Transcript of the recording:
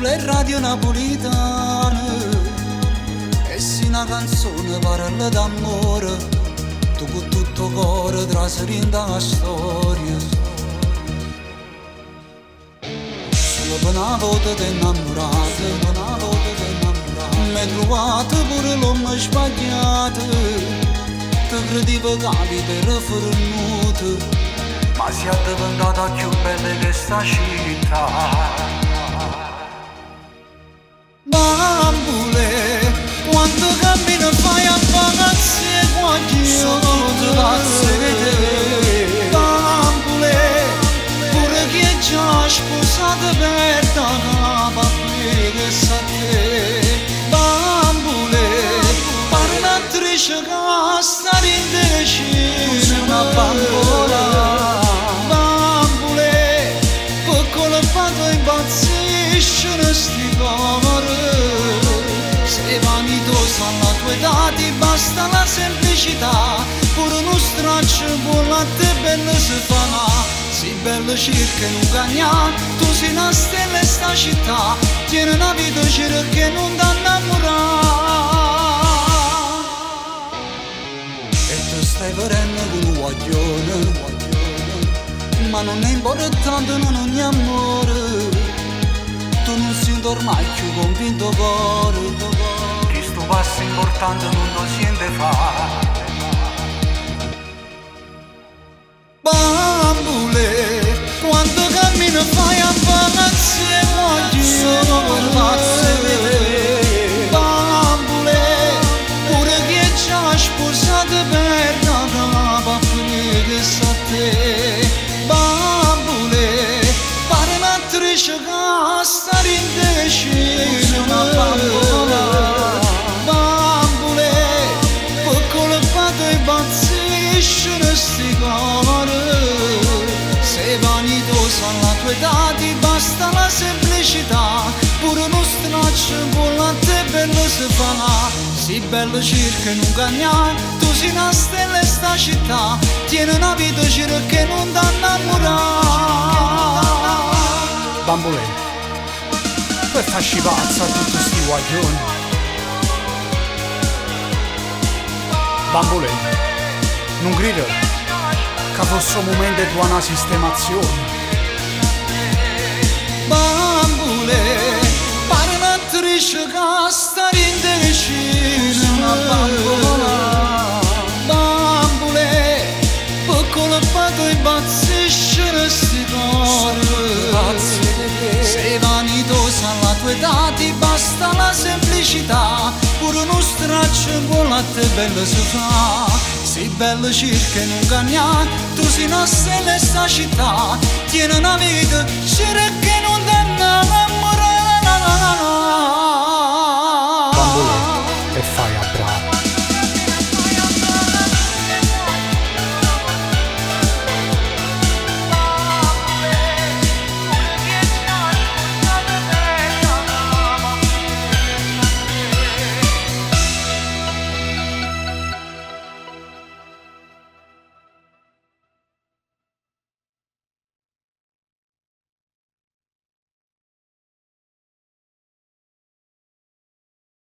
le radio napolitane e se una canzone parla d'amore, tu con tutto cuore traserinda la storia. Solo per una volta ti innamorate, mi hai trovato pure l'uomo sbagliato, ti credevo capite rifornuto, ma sei diventata più bella che sta città. Bambule, quando cammino fai a vacanze guaglione, tutte pazze di te. Bambule, pure chi è già sposato per da capa che sa te. Bambule, parlatrice che sta indecisa, una bambola. Bambule, piccolo fatto impazzisce sti poveri. Sei vanitosa alla tua età, ti basta la semplicità, pure uno straccio con la te bella si fa. Si bello circa non cagna, tu sei una stella in sta città, tieni una vita che non ti innamorare. E tu stai venendo con un guaglione, ma non è importante non ogni amore. Tu non sento ormai più convinto cuore, che sto passo importante non lo sente fa. Bambule, quando cammino fai a vacanze sono per pazze di te. Bambule, pure chi è già sposato per la capa che sa te. Bambule, pare un'attrice che sta indecisa, una bambola. Bambule, piccolo fatto impazzisce sti cuore. Sei vanitosa alla tua età, ti basta la semplicità, pure uno straccio con la te bello si fa. Si bello circa non cagna, tu sei una stella in sta città, tieni una vita che non ti innamorare. Bambole, per farci pazza a tutti sti guaglioni. Bambole, non grido che fosse un momento di una sistemazione. Bambule, pare un'attrice che sta indecisa, una bambola. Bambule, piccolo fatto impazzisce sti cuore. Sei vanitosa alla tua età, ti basta la semplicità, pure uno straccio con la te bello si fa. Sei bello circa non cagna, tu sei una stella in sta città, tieni una vita che non ti innamorare.